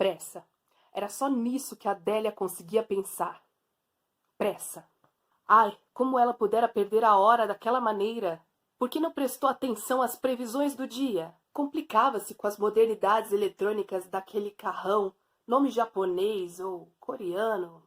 Pressa. Era só nisso que Adélia conseguia pensar. Pressa. Ai, como ela pudera perder a hora daquela maneira! Por que não prestou atenção às previsões do dia? Complicava-se com as modernidades eletrônicas daquele carrão, nome japonês ou coreano,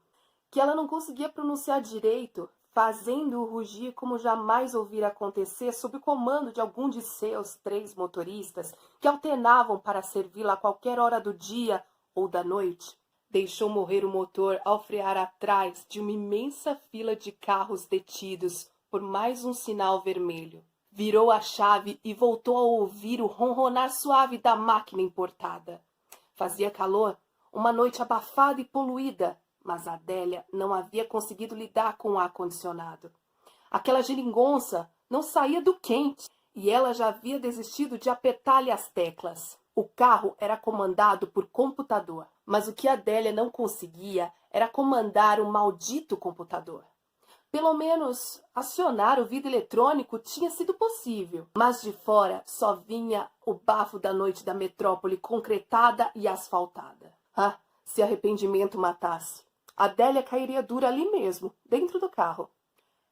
que ela não conseguia pronunciar direito, fazendo-o rugir como jamais ouvira acontecer sob o comando de algum de seus 3 motoristas que alternavam para servi-la a qualquer hora do dia ou da noite. Deixou morrer o motor ao frear atrás de uma imensa fila de carros detidos por mais um sinal vermelho. Virou a chave e voltou a ouvir o ronronar suave da máquina importada. Fazia calor, uma noite abafada e poluída, mas Adélia não havia conseguido lidar com o ar-condicionado. Aquela geringonça não saía do quente e ela já havia desistido de apertar-lhe as teclas. O carro era comandado por computador, mas o que Adélia não conseguia era comandar o maldito computador. Pelo menos acionar o vidro eletrônico tinha sido possível, mas de fora só vinha o bafo da noite da metrópole concretada e asfaltada. Ah, se arrependimento matasse! Adélia cairia dura ali mesmo, dentro do carro.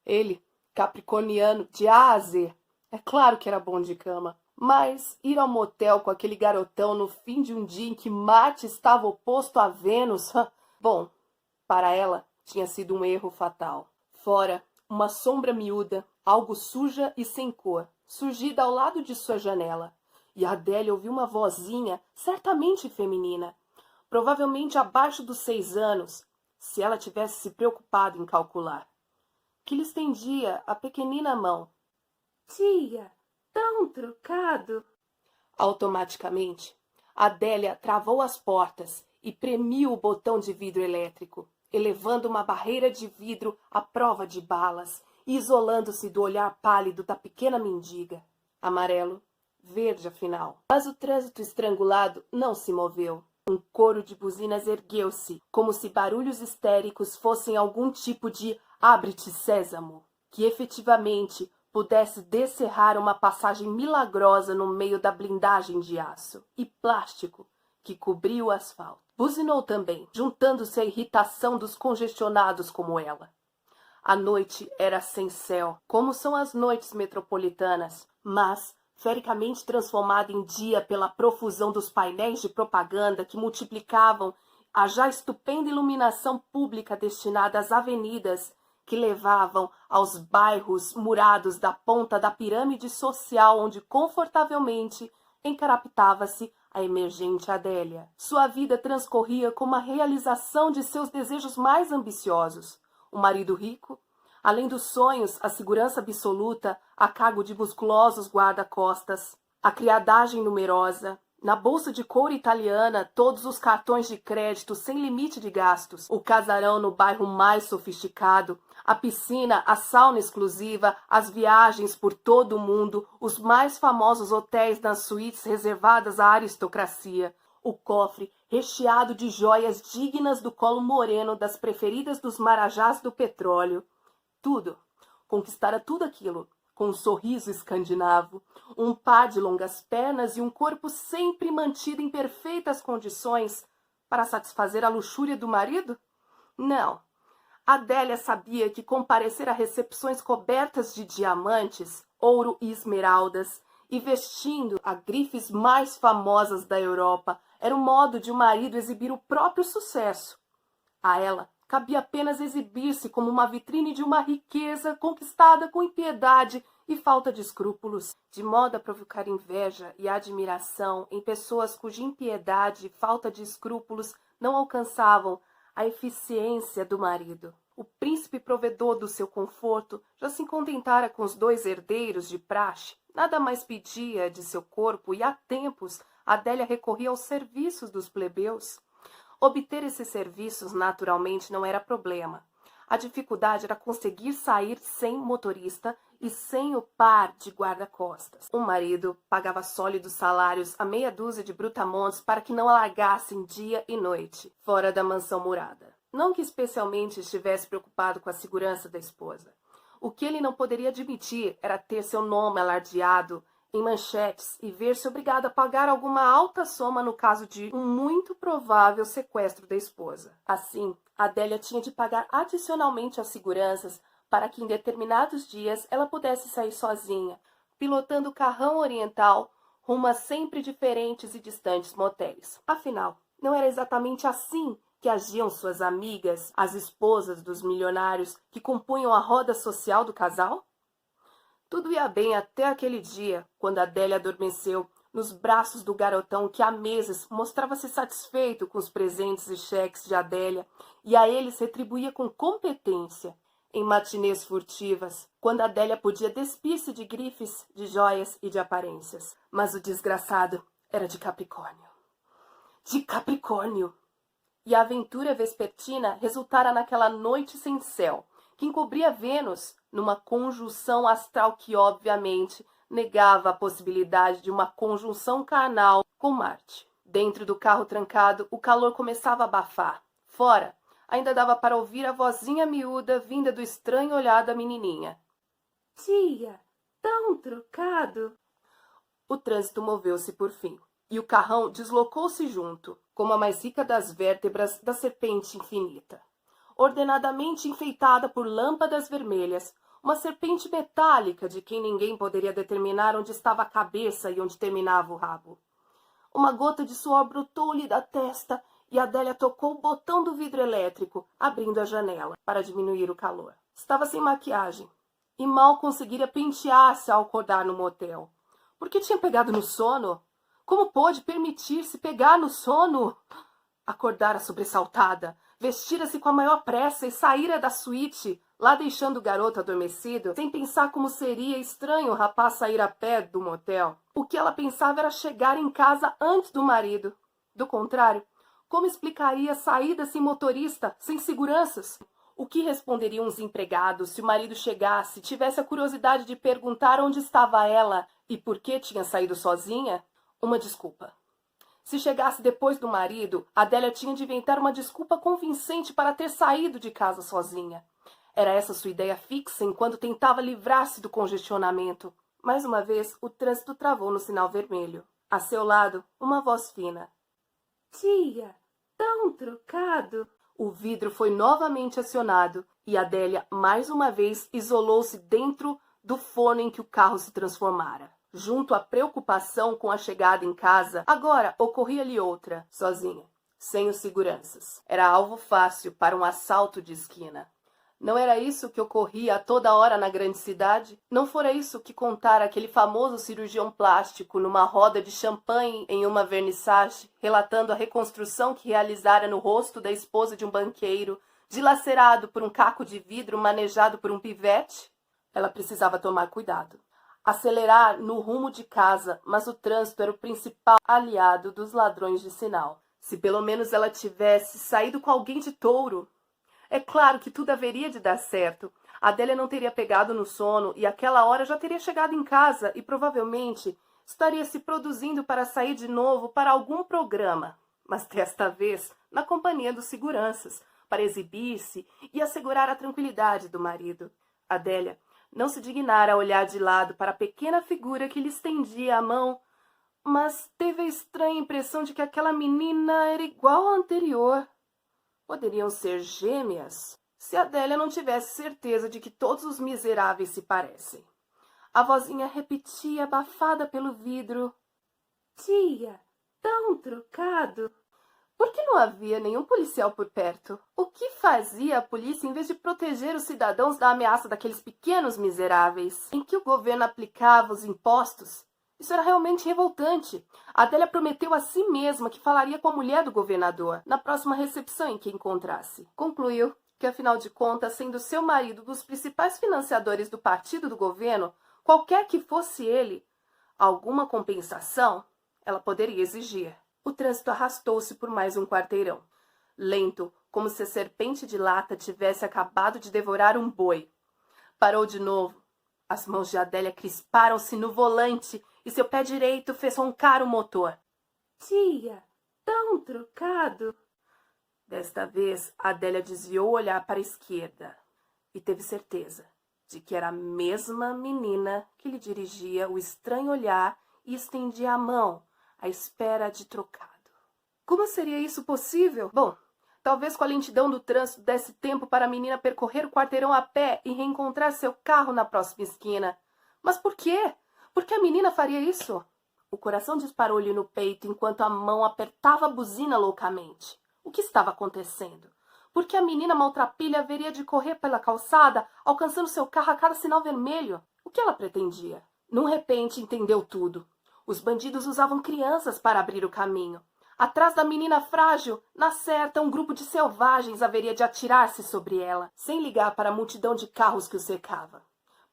Ele, capricorniano de A a Z, é claro que era bom de cama, mas ir ao motel com aquele garotão no fim de um dia em que Marte estava oposto a Vênus, bom, para ela tinha sido um erro fatal. Fora, uma sombra miúda, algo suja e sem cor, surgida ao lado de sua janela. E Adélia ouviu uma vozinha, certamente feminina, provavelmente abaixo dos 6 anos, se ela tivesse se preocupado em calcular, que lhe estendia a pequenina mão. Tia, dá um trocado. Automaticamente, Adélia travou as portas e premiu o botão de vidro elétrico, elevando uma barreira de vidro à prova de balas e isolando-se do olhar pálido da pequena mendiga. Amarelo, verde afinal. Mas o trânsito estrangulado não se moveu. Um coro de buzinas ergueu-se, como se barulhos histéricos fossem algum tipo de abre-te sésamo, que efetivamente pudesse descerrar uma passagem milagrosa no meio da blindagem de aço e plástico que cobria o asfalto. Buzinou também, juntando-se à irritação dos congestionados como ela. A noite era sem céu, como são as noites metropolitanas, mas fericamente transformada em dia pela profusão dos painéis de propaganda que multiplicavam a já estupenda iluminação pública destinada às avenidas que levavam aos bairros murados da ponta da pirâmide social onde confortavelmente encarapitava-se a emergente Adélia. Sua vida transcorria como a realização de seus desejos mais ambiciosos. O marido rico, além dos sonhos, a segurança absoluta a cargo de musculosos guarda-costas, a criadagem numerosa, na bolsa de couro italiana todos os cartões de crédito sem limite de gastos, o casarão no bairro mais sofisticado, a piscina, a sauna exclusiva, as viagens por todo o mundo, os mais famosos hotéis nas suítes reservadas à aristocracia, o cofre recheado de joias dignas do colo moreno das preferidas dos marajás do petróleo. Tudo, conquistara tudo aquilo, com um sorriso escandinavo, um par de longas pernas e um corpo sempre mantido em perfeitas condições para satisfazer a luxúria do marido? Não. Adélia sabia que comparecer a recepções cobertas de diamantes, ouro e esmeraldas, e vestindo a grifes mais famosas da Europa, era o modo de o marido exibir o próprio sucesso. A ela cabia apenas exibir-se como uma vitrine de uma riqueza conquistada com impiedade e falta de escrúpulos, de modo a provocar inveja e admiração em pessoas cuja impiedade e falta de escrúpulos não alcançavam a eficiência do marido. O príncipe provedor do seu conforto já se contentara com os 2 herdeiros de praxe, nada mais pedia de seu corpo e há tempos Adélia recorria aos serviços dos plebeus. Obter esses serviços naturalmente não era problema. A dificuldade era conseguir sair sem motorista e sem o par de guarda-costas. O marido pagava sólidos salários a meia dúzia de brutamontes para que não a largassem dia e noite, fora da mansão murada. Não que especialmente estivesse preocupado com a segurança da esposa. O que ele não poderia admitir era ter seu nome alardeado em manchetes e ver-se obrigada a pagar alguma alta soma no caso de um muito provável sequestro da esposa. Assim, Adélia tinha de pagar adicionalmente as seguranças para que em determinados dias ela pudesse sair sozinha, pilotando o carrão oriental rumo a sempre diferentes e distantes motéis. Afinal, não era exatamente assim que agiam suas amigas, as esposas dos milionários que compunham a roda social do casal? Tudo ia bem até aquele dia, quando Adélia adormeceu nos braços do garotão que há meses mostrava-se satisfeito com os presentes e cheques de Adélia e a eles retribuía com competência. Em matinês furtivas, quando Adélia podia despir-se de grifes, de joias e de aparências. Mas o desgraçado era de Capricórnio. De Capricórnio! E a aventura vespertina resultara naquela noite sem céu, que encobria Vênus numa conjunção astral que, obviamente, negava a possibilidade de uma conjunção carnal com Marte. Dentro do carro trancado, o calor começava a abafar. Fora, ainda dava para ouvir a vozinha miúda vinda do estranho olhar da menininha. Tia, tão trocado! O trânsito moveu-se por fim, e o carrão deslocou-se junto, como a mais rica das vértebras da serpente infinita. Ordenadamente enfeitada por lâmpadas vermelhas, uma serpente metálica de quem ninguém poderia determinar onde estava a cabeça e onde terminava o rabo. Uma gota de suor brotou-lhe da testa e Adélia tocou o botão do vidro elétrico, abrindo a janela para diminuir o calor. Estava sem maquiagem e mal conseguira pentear-se ao acordar no motel. Por que tinha pegado no sono? Como pôde permitir-se pegar no sono? Acordara sobressaltada, vestira-se com a maior pressa e saíra da suíte, lá deixando o garoto adormecido, sem pensar como seria estranho o rapaz sair a pé do motel. O que ela pensava era chegar em casa antes do marido. Do contrário, como explicaria a saída sem motorista, sem seguranças? O que responderiam os empregados se o marido chegasse e tivesse a curiosidade de perguntar onde estava ela e por que tinha saído sozinha? Uma desculpa. Se chegasse depois do marido, Adélia tinha de inventar uma desculpa convincente para ter saído de casa sozinha. Era essa sua ideia fixa enquanto tentava livrar-se do congestionamento. Mais uma vez, o trânsito travou no sinal vermelho. A seu lado, uma voz fina. Tia, tão trocado! O vidro foi novamente acionado e Adélia, mais uma vez, isolou-se dentro do forno em que o carro se transformara. Junto à preocupação com a chegada em casa, agora ocorria-lhe outra, sozinha, sem os seguranças. Era alvo fácil para um assalto de esquina. Não era isso que ocorria a toda hora na grande cidade? Não fora isso que contara aquele famoso cirurgião plástico numa roda de champanhe em uma vernissage, relatando a reconstrução que realizara no rosto da esposa de um banqueiro, dilacerado por um caco de vidro manejado por um pivete? Ela precisava tomar cuidado. Acelerar no rumo de casa, mas o trânsito era o principal aliado dos ladrões de sinal. Se pelo menos ela tivesse saído com alguém de touro. É claro que tudo haveria de dar certo. Adélia não teria pegado no sono e àquela hora já teria chegado em casa e provavelmente estaria se produzindo para sair de novo para algum programa, mas desta vez na companhia dos seguranças, para exibir-se e assegurar a tranquilidade do marido. Adélia não se dignara a olhar de lado para a pequena figura que lhe estendia a mão, mas teve a estranha impressão de que aquela menina era igual à anterior. Poderiam ser gêmeas, se Adélia não tivesse certeza de que todos os miseráveis se parecem. A vozinha repetia, abafada pelo vidro. Tia, tão trocado! Por que não havia nenhum policial por perto? O que fazia a polícia em vez de proteger os cidadãos da ameaça daqueles pequenos miseráveis? Em que o governo aplicava os impostos? Isso era realmente revoltante. Adélia prometeu a si mesma que falaria com a mulher do governador na próxima recepção em que encontrasse. Concluiu que, afinal de contas, sendo seu marido dos principais financiadores do partido do governo, qualquer que fosse ele, alguma compensação ela poderia exigir. O trânsito arrastou-se por mais um quarteirão, lento, como se a serpente de lata tivesse acabado de devorar um boi. Parou de novo. As mãos de Adélia crisparam-se no volante e seu pé direito fez roncar o motor. Tia, tão trocado! Desta vez, Adélia desviou o olhar para a esquerda e teve certeza. de que era a mesma menina que lhe dirigia o estranho olhar e estendia a mão, à espera de trocado. Como seria isso possível? Bom, talvez com a lentidão do trânsito desse tempo para a menina percorrer o quarteirão a pé e reencontrar seu carro na próxima esquina. Mas por quê? Por que a menina faria isso? O coração disparou-lhe no peito enquanto a mão apertava a buzina loucamente. O que estava acontecendo? Por que a menina maltrapilha haveria de correr pela calçada, alcançando seu carro a cada sinal vermelho? O que ela pretendia? Num repente entendeu tudo. Os bandidos usavam crianças para abrir o caminho. Atrás da menina frágil, na certa, um grupo de selvagens haveria de atirar-se sobre ela, sem ligar para a multidão de carros que o cercava.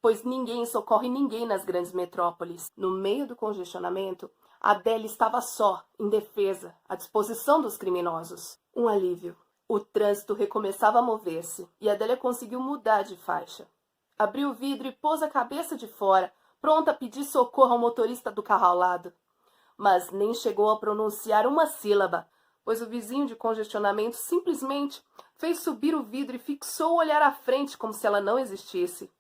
Pois ninguém socorre ninguém nas grandes metrópoles. No meio do congestionamento, Adélia estava só, indefesa, à disposição dos criminosos. Um alívio. O trânsito recomeçava a mover-se, e Adélia conseguiu mudar de faixa. Abriu o vidro e pôs a cabeça de fora, pronta a pedir socorro ao motorista do carro ao lado. Mas nem chegou a pronunciar uma sílaba, pois o vizinho de congestionamento simplesmente fez subir o vidro e fixou o olhar à frente como se ela não existisse.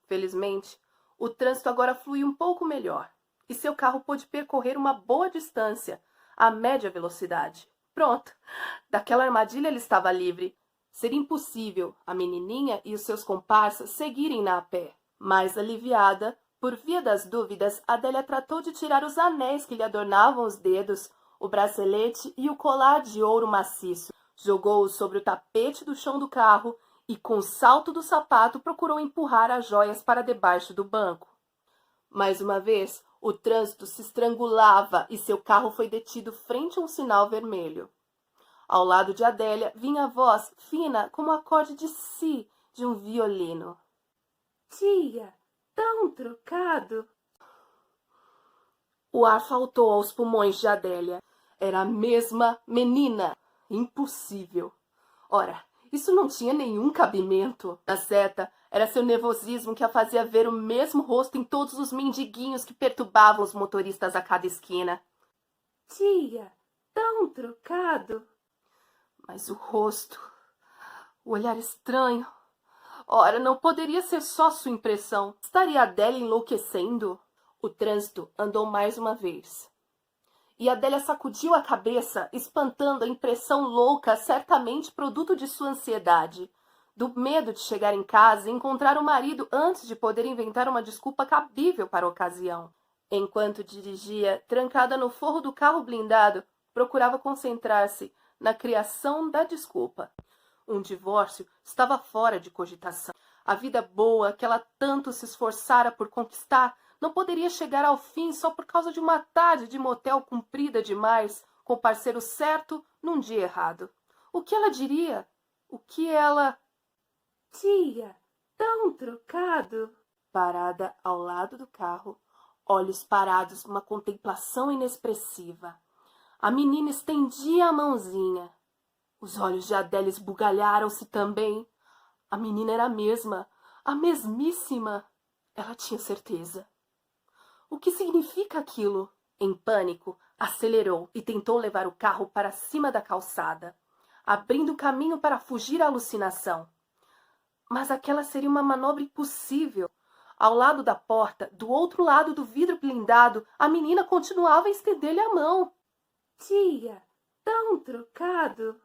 Felizmente, o trânsito agora fluía um pouco melhor, e seu carro pôde percorrer uma boa distância, a média velocidade. Pronto, daquela armadilha ele estava livre. Seria impossível a menininha e os seus comparsas seguirem-na a pé. Mais aliviada, por via das dúvidas, Adélia tratou de tirar os anéis que lhe adornavam os dedos, o bracelete e o colar de ouro maciço. Jogou-os sobre o tapete do chão do carro e, com o salto do sapato, procurou empurrar as joias para debaixo do banco. Mais uma vez, o trânsito se estrangulava e seu carro foi detido frente a um sinal vermelho. Ao lado de Adélia vinha a voz fina como o acorde de si de um violino. Tia, tão trocado! O ar faltou aos pulmões de Adélia. Era a mesma menina. Impossível. Ora, isso não tinha nenhum cabimento. Na certa, era seu nervosismo que a fazia ver o mesmo rosto em todos os mendiguinhos que perturbavam os motoristas a cada esquina. Tia, tão trocado! Mas o rosto, o olhar estranho... Ora, não poderia ser só sua impressão. Estaria Adélia enlouquecendo? O trânsito andou mais uma vez. E Adélia sacudiu a cabeça, espantando a impressão louca, certamente produto de sua ansiedade. Do medo de chegar em casa e encontrar o marido antes de poder inventar uma desculpa cabível para a ocasião. Enquanto dirigia, trancada no forro do carro blindado, procurava concentrar-se na criação da desculpa. Um divórcio estava fora de cogitação. A vida boa que ela tanto se esforçara por conquistar não poderia chegar ao fim só por causa de uma tarde de motel comprida demais, com o parceiro certo num dia errado. O que ela diria? O que ela... Tia, tão trocado! Parada ao lado do carro, olhos parados numa contemplação inexpressiva. A menina estendia a mãozinha. Os olhos de Adélia esbugalharam-se também. A menina era a mesma, a mesmíssima. Ela tinha certeza. O que significa aquilo? Em pânico, acelerou e tentou levar o carro para cima da calçada, abrindo caminho para fugir à alucinação. Mas aquela seria uma manobra impossível. Ao lado da porta, do outro lado do vidro blindado, a menina continuava a estender-lhe a mão. Tia, tão trocado!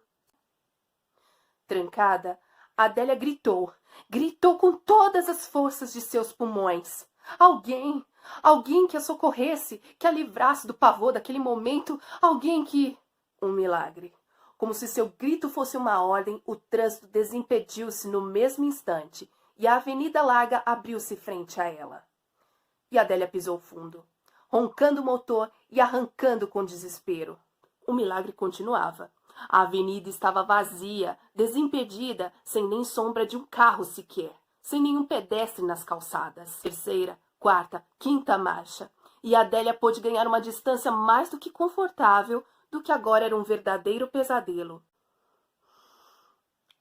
Trancada, Adélia gritou. Gritou com todas as forças de seus pulmões. Alguém que a socorresse, que a livrasse do pavor daquele momento, alguém que... Um milagre. Como se seu grito fosse uma ordem, o trânsito desimpediu-se no mesmo instante e a avenida larga abriu-se frente a ela. E Adélia pisou fundo, roncando o motor e arrancando com desespero. O milagre continuava. A avenida estava vazia, desimpedida, sem nem sombra de um carro sequer, sem nenhum pedestre nas calçadas. Terceira, quarta, quinta marcha. E Adélia pôde ganhar uma distância mais do que confortável do que agora era um verdadeiro pesadelo.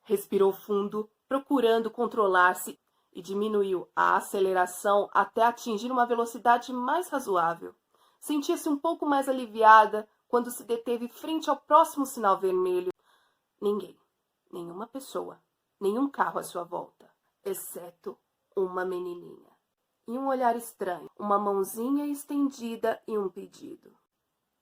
Respirou fundo, procurando controlar-se, e diminuiu a aceleração até atingir uma velocidade mais razoável. Sentia-se um pouco mais aliviada quando se deteve frente ao próximo sinal vermelho. Ninguém, nenhuma pessoa, nenhum carro à sua volta, exceto uma menininha. E um olhar estranho, uma mãozinha estendida e um pedido.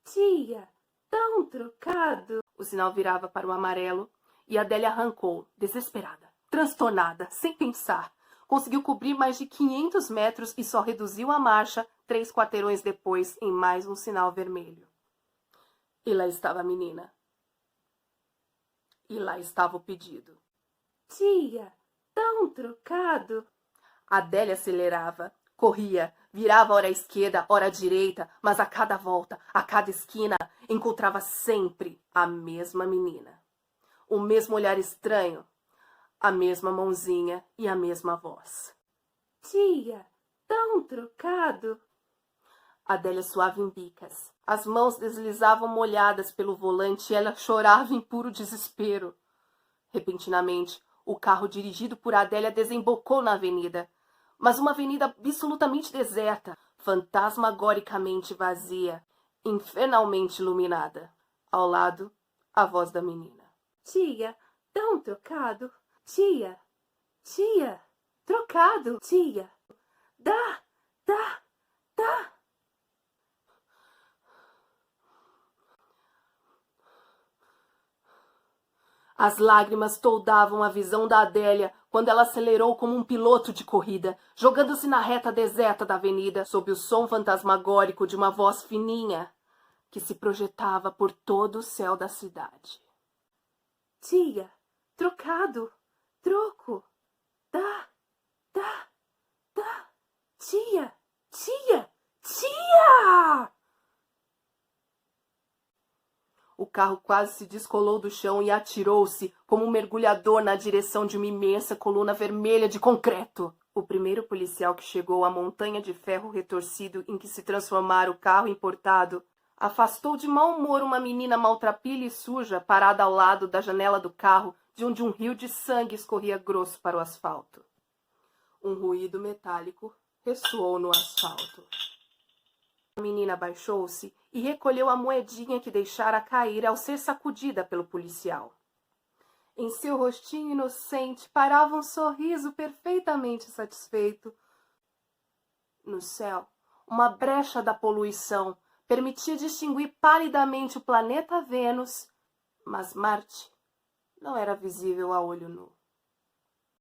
Tia, dá um trocado. O sinal virava para o amarelo e Adélia arrancou, desesperada, transtornada, sem pensar. Conseguiu cobrir mais de 500 metros e só reduziu a marcha 3 quarteirões depois em mais um sinal vermelho. E lá estava a menina. E lá estava o pedido. Tia, dá um trocado. Adélia acelerava, corria, virava ora à esquerda, ora à direita, mas a cada volta, a cada esquina, encontrava sempre a mesma menina. O mesmo olhar estranho, a mesma mãozinha e a mesma voz. Tia, dá um trocado. Adélia suava em bicas. As mãos deslizavam molhadas pelo volante e ela chorava em puro desespero. Repentinamente, o carro dirigido por Adélia desembocou na avenida, mas uma avenida absolutamente deserta, fantasmagoricamente vazia, infernalmente iluminada. Ao lado, a voz da menina. Tia, dá um trocado. Tia, tia, trocado. Tia, dá. As lágrimas toldavam a visão da Adélia quando ela acelerou como um piloto de corrida, jogando-se na reta deserta da avenida, sob o som fantasmagórico de uma voz fininha que se projetava por todo o céu da cidade. Tia, trocado, troco, dá, tia, tia! O carro quase se descolou do chão e atirou-se como um mergulhador na direção de uma imensa coluna vermelha de concreto. O primeiro policial que chegou à montanha de ferro retorcido em que se transformara o carro importado afastou de mau humor uma menina maltrapilha e suja parada ao lado da janela do carro, de onde um rio de sangue escorria grosso para o asfalto. Um ruído metálico ressoou no asfalto. A menina abaixou-se e recolheu a moedinha que deixara cair ao ser sacudida pelo policial. Em seu rostinho inocente parava um sorriso perfeitamente satisfeito. No céu, uma brecha da poluição permitia distinguir palidamente o planeta Vênus, mas Marte não era visível a olho nu.